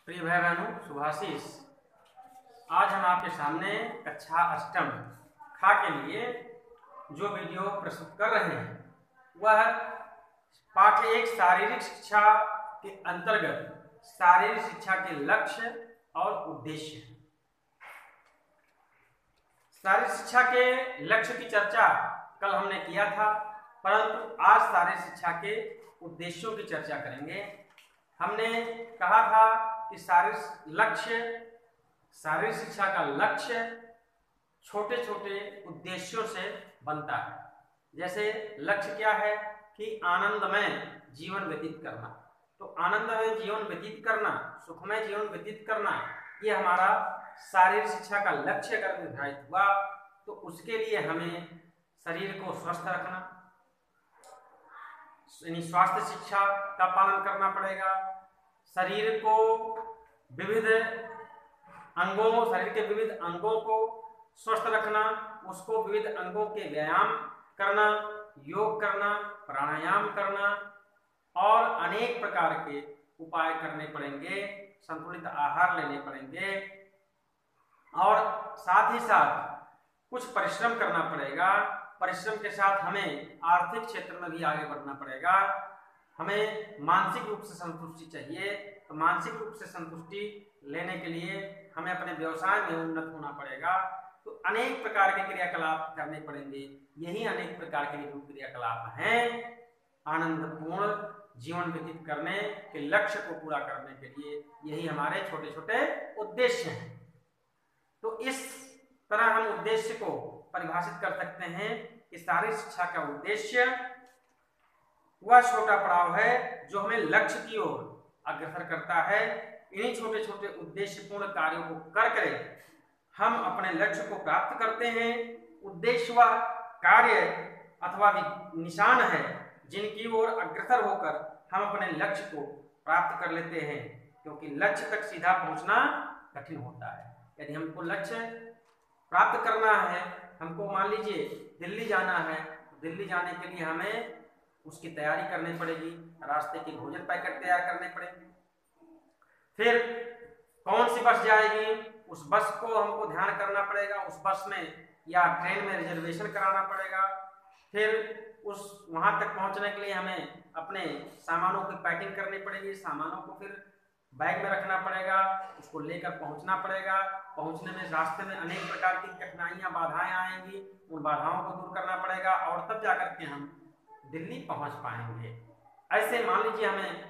प्रिय भाई बहनों, शुभाशीष। आज हम आपके सामने कक्षा अष्टम खा के लिए जो वीडियो प्रस्तुत कर रहे हैं वह पाठ 1 शारीरिक शिक्षा के अंतर्गत शारीरिक शिक्षा के लक्ष्य और उद्देश्य। शारीरिक शिक्षा के लक्ष्य की चर्चा कल हमने किया था, परंतु आज शारीरिक शिक्षा के उद्देश्यों की चर्चा करेंगे। हमने कहा था कि शारीरिक शिक्षा का लक्ष्य छोटे छोटे उद्देश्यों से बनता है। जैसे लक्ष्य क्या है कि आनंदमय जीवन व्यतीत करना। तो आनंदमय जीवन व्यतीत करना, सुखमय जीवन व्यतीत करना, ये हमारा शारीरिक शिक्षा का लक्ष्य अगर निर्धारित हुआ तो उसके लिए हमें शरीर को स्वस्थ रखना, यानी स्वास्थ्य शिक्षा का पालन करना पड़ेगा। शरीर के विविध अंगों को स्वस्थ रखना, उसको विविध अंगों के व्यायाम करना, योग करना, प्राणायाम करना और अनेक प्रकार के उपाय करने पड़ेंगे, संतुलित आहार लेने पड़ेंगे और साथ ही साथ कुछ परिश्रम करना पड़ेगा। परिश्रम के साथ हमें आर्थिक क्षेत्र में भी आगे बढ़ना पड़ेगा। हमें मानसिक रूप से संतुष्टि चाहिए, तो मानसिक रूप से संतुष्टि लेने के लिए हमें अपने व्यवसाय में उन्नत होना पड़ेगा। तो अनेक प्रकार के क्रियाकलाप करने पड़ेंगे। यही अनेक प्रकार के जो क्रियाकलाप हैं आनंदपूर्ण जीवन व्यतीत करने के लक्ष्य को पूरा करने के लिए, यही हमारे छोटे छोटे उद्देश्य हैं। तो इस तरह हम उद्देश्य को परिभाषित कर सकते हैं कि शारीरिक शिक्षा का उद्देश्य वह छोटा पड़ाव है जो हमें लक्ष्य की ओर अग्रसर करता है। इन्हीं छोटे छोटे उद्देश्यपूर्ण कार्यों को कर हम अपने लक्ष्य को प्राप्त करते हैं। उद्देश्य वह कार्य अथवा निशान है जिनकी ओर अग्रसर होकर हम अपने लक्ष्य को प्राप्त कर लेते हैं, क्योंकि लक्ष्य तक सीधा पहुंचना कठिन होता है। यदि हमको लक्ष्य प्राप्त करना है, हमको मान लीजिए दिल्ली जाना है, दिल्ली जाने के लिए हमें उसकी तैयारी करनी पड़ेगी, रास्ते के भोजन पैकेट तैयार करने पड़ेंगे, फिर कौन सी बस जाएगी उस बस को हमको ध्यान करना पड़ेगा, उस बस में या ट्रेन में रिजर्वेशन कराना पड़ेगा, फिर उस वहां तक पहुंचने के लिए हमें अपने सामानों की पैकिंग करनी पड़ेगी, सामानों को फिर बैग में रखना पड़ेगा, उसको लेकर पहुंचना पड़ेगा। पहुंचने में रास्ते में अनेक प्रकार की कठिनाइयां, बाधाएं आएंगी, उन बाधाओं को दूर करना पड़ेगा और तब जाकर के हम दिल्ली पहुंच पाएंगे। ऐसे मान लीजिए हमें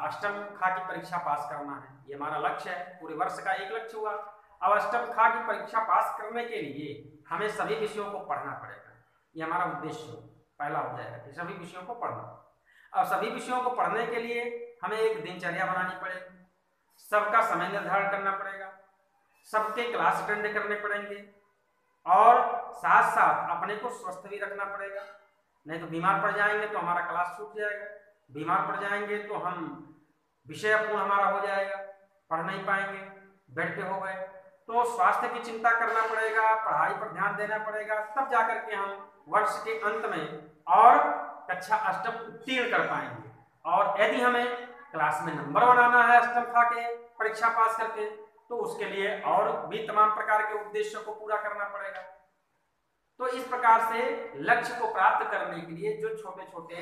अष्टम खा की परीक्षा पास करना है, ये हमारा लक्ष्य है, पूरे वर्ष का एक लक्ष्य हुआ। अब अष्टम खा की परीक्षा पास करने के लिए हमें सभी विषयों को पढ़ना पड़ेगा, ये हमारा उद्देश्य पहला हो जाएगा कि सभी विषयों को पढ़ना। अब सभी विषयों को पढ़ने के लिए हमें एक दिनचर्या बनानी पड़ेगी, सबका समय निर्धारण करना पड़ेगा, सबके क्लास अटेंड करने पड़ेंगे और साथ साथ अपने को स्वस्थ भी रखना पड़ेगा। नहीं तो बीमार पड़ जाएंगे तो हमारा क्लास छूट जाएगा, बीमार पड़ जाएंगे तो हम विषय अपूर्ण हमारा हो जाएगा, पढ़ नहीं पाएंगे, बेड पे हो गए। तो स्वास्थ्य की चिंता करना पड़ेगा, पढ़ाई पर ध्यान देना पड़ेगा, तब जाकर के हम वर्ष के अंत में और कक्षा अष्टम उत्तीर्ण कर पाएंगे। और यदि हमें क्लास में नंबर बनाना है अष्टम खा के परीक्षा पास करके, तो उसके लिए और भी तमाम प्रकार के उद्देश्यों को पूरा करना पड़ेगा। तो इस प्रकार से लक्ष्य को प्राप्त करने के लिए जो छोटे छोटे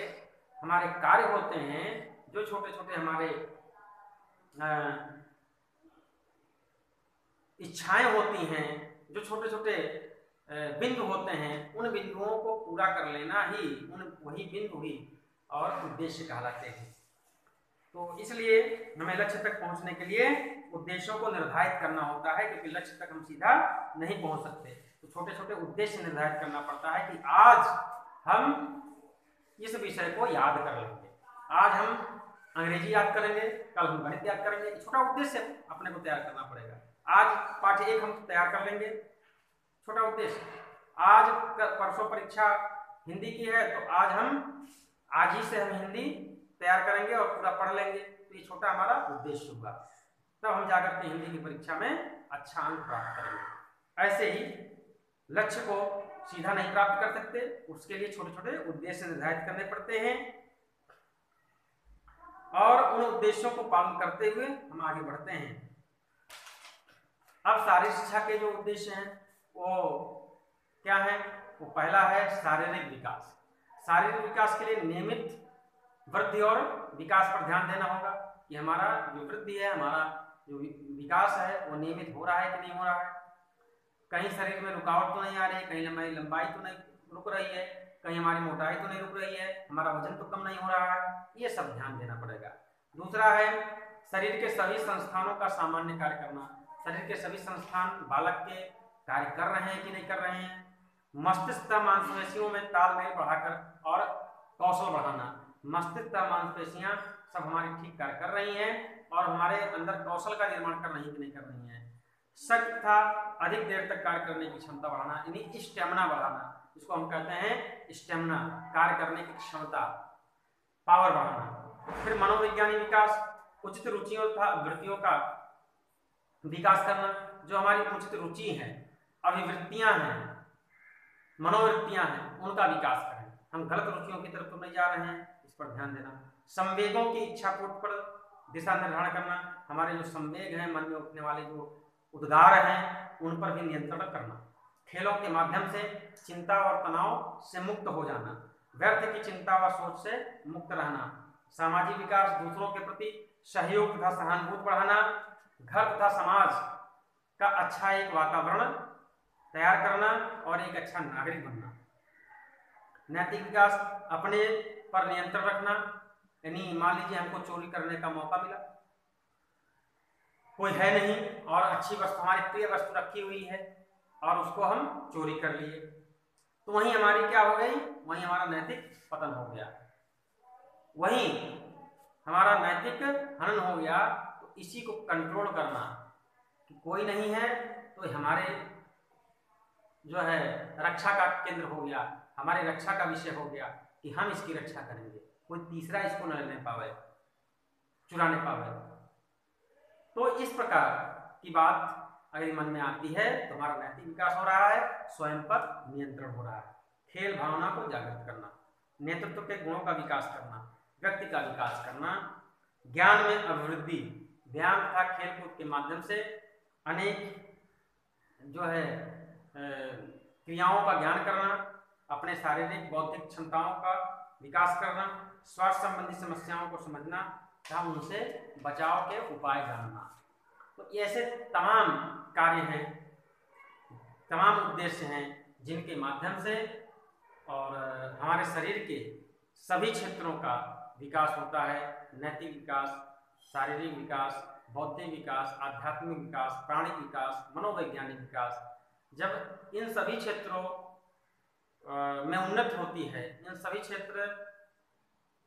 हमारे कार्य होते हैं, जो छोटे छोटे हमारे इच्छाएं होती हैं, जो छोटे छोटे बिंदु होते हैं, उन बिंदुओं को पूरा कर लेना ही वही बिंदु ही और उद्देश्य कहलाते हैं। तो इसलिए हमें लक्ष्य तक पहुंचने के लिए उद्देश्यों को निर्धारित करना होता है, क्योंकि लक्ष्य तक हम सीधा नहीं पहुंच सकते। तो छोटे छोटे उद्देश्य निर्धारित करना पड़ता है कि आज हम इस विषय को याद कर लेंगे, आज हम अंग्रेजी याद करेंगे, कल हम गणित याद करेंगे। छोटा उद्देश्य अपने को तैयार करना पड़ेगा। आज पाठ 1 हम तैयार कर लेंगे, छोटा उद्देश्य। आज परसों परीक्षा हिंदी की है, तो आज ही से हम हिंदी तैयार करेंगे और पूरा पढ़ लेंगे। तो ये छोटा हमारा उद्देश्य हुआ, तब हम जाकर के हिंदी की परीक्षा में अच्छा अंक प्राप्त करेंगे। ऐसे ही लक्ष्य को सीधा नहीं प्राप्त कर सकते, उसके लिए छोटे छोटे उद्देश्य निर्धारित करने पड़ते हैं। और उन उद्देश्यों को पालन करते हुए हम आगे बढ़ते हैं। अब शारीरिक शिक्षा के जो उद्देश्य हैं वो क्या है? वो पहला है शारीरिक विकास। शारीरिक विकास के लिए नियमित वृद्धि और विकास पर ध्यान देना होगा कि हमारा जो वृद्धि है, हमारा जो विकास है वो नियमित हो रहा है कि नहीं हो रहा है, कहीं शरीर में रुकावट तो नहीं आ रही है, कहीं हमारी लंबाई तो नहीं रुक रही है, कहीं हमारी मोटाई तो नहीं रुक रही है, हमारा वजन तो कम नहीं हो रहा है, ये सब ध्यान देना पड़ेगा। दूसरा है शरीर के सभी संस्थानों का सामान्य कार्य करना। शरीर के सभी संस्थान बालक के कार्य कर रहे हैं कि नहीं कर रहे हैं। मस्तिष्क तथा मांसपेशियों में तालमेल बढ़ाकर और कौशल बढ़ाना। मस्तिष्क तथा मांसपेशियां सब हमारी ठीक कार्य कर रही हैं और हमारे अंदर कौशल का निर्माण कर रही है कि नहीं कर रही हैं। शक्ति तथा अधिक देर तक कार्य करने की क्षमता बढ़ाना, यानी स्टेमिना बढ़ाना, जिसको हम कहते हैं स्टेमिना, कार्य करने की क्षमता, पावर बढ़ाना। फिर मनोवैज्ञानिक विकास, उचित रुचियों तथा वृत्तियों का विकास करना। जो हमारी उचित रुचि है, अभिवृत्तियां हैं, मनोवृत्तियां हैं, उनका विकास करें। हम गलत रुचियों की तरफ तो नहीं जा रहे हैं, इस पर ध्यान देना। संवेगों की इच्छा पूर्ति पर दिशा निर्धारण करना। हमारे जो संवेग हैं, मन में उठने वाले जो उद्गार हैं, उन पर भी नियंत्रण करना। खेलों के माध्यम से चिंता और तनाव से मुक्त हो जाना, व्यर्थ की चिंता व सोच से मुक्त रहना। सामाजिक विकास, दूसरों के प्रति सहयोग तथा सहानुभूति बढ़ाना। घर तथा समाज का अच्छा एक वातावरण तैयार करना और एक अच्छा नागरिक बनना। नैतिक विकास, अपने पर नियंत्रण रखना, यानी मान लीजिए हमको चोरी करने का मौका मिला, कोई है नहीं और अच्छी वस्तु, हमारी प्रिय वस्तु रखी हुई है और उसको हम चोरी कर लिए, तो वहीं हमारी क्या हो गई? वहीं हमारा नैतिक पतन हो गया, वहीं हमारा नैतिक हनन हो गया। तो इसी को कंट्रोल करना कि कोई नहीं है तो हमारे जो है रक्षा का केंद्र हो गया, हमारी रक्षा का विषय हो गया कि हम इसकी रक्षा करेंगे, कोई तीसरा इसको न लेने पावे, चुराने पावे। तो इस प्रकार की बात अगर मन में आती है तो हमारा नैतिक विकास हो रहा है, स्वयं पर नियंत्रण हो रहा है। खेल भावना को जागृत करना, नेतृत्व के गुणों का विकास करना, व्यक्ति का विकास करना, ज्ञान में अभिवृद्धि, व्यायाम तथा खेलकूद के माध्यम से अनेक जो है क्रियाओं का ज्ञान करना, अपने शारीरिक बौद्धिक क्षमताओं का विकास करना, स्वास्थ्य संबंधी समस्याओं को समझना तथा उनसे बचाव के उपाय जानना। तो ऐसे तमाम कार्य हैं, तमाम उद्देश्य हैं जिनके माध्यम से और हमारे शरीर के सभी क्षेत्रों का विकास होता है। नैतिक विकास, शारीरिक विकास, बौद्धिक विकास, आध्यात्मिक विकास, प्राणिक विकास, मनोवैज्ञानिक विकास। जब इन सभी क्षेत्रों में उन्नति होती है, इन सभी क्षेत्र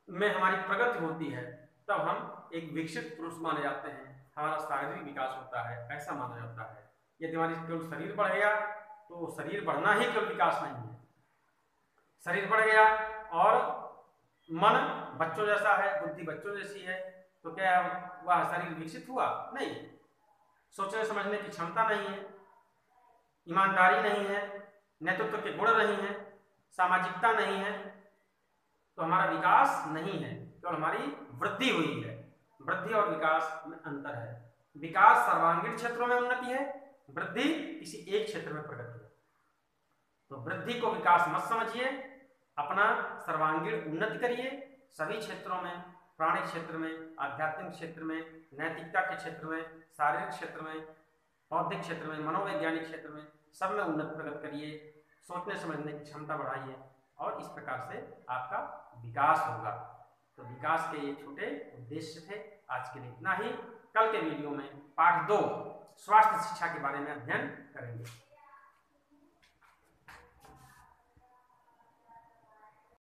में हमारी प्रगति होती है, तब हम एक विकसित पुरुष माने जाते हैं, हमारा शारीरिक विकास होता है, ऐसा माना जाता है। यदि हमारी केवल शरीर बढ़ गया तो शरीर बढ़ना ही केवल विकास नहीं है। शरीर बढ़ गया और मन बच्चों जैसा है, बुद्धि बच्चों जैसी है, तो क्या वह शरीर विकसित हुआ? नहीं। सोचने समझने की क्षमता नहीं है, ईमानदारी नहीं है, नेतृत्व के गुण नहीं है, सामाजिकता नहीं है, तो हमारा विकास नहीं है, केवल हमारी वृद्धि हुई है। वृद्धि और विकास में अंतर है। विकास सर्वांगीण क्षेत्रों में उन्नति है, वृद्धि किसी एक क्षेत्र में प्रगति है। तो वृद्धि को विकास मत समझिए, अपना सर्वांगीण उन्नति करिए सभी क्षेत्रों में, प्राणिक क्षेत्र में, आध्यात्मिक क्षेत्र में, नैतिकता के क्षेत्र में, शारीरिक क्षेत्र में, बौद्धिक क्षेत्र में, मनोवैज्ञानिक क्षेत्र में, सब में उन्नति प्रगति करिए, सोचने समझने की क्षमता बढ़ाइए और इस प्रकार से आपका विकास होगा। तो विकास के ये छोटे उद्देश्य थे। आज के लिए इतना ही। कल के वीडियो में पाठ 2 स्वास्थ्य शिक्षा के बारे में अध्ययन करेंगे।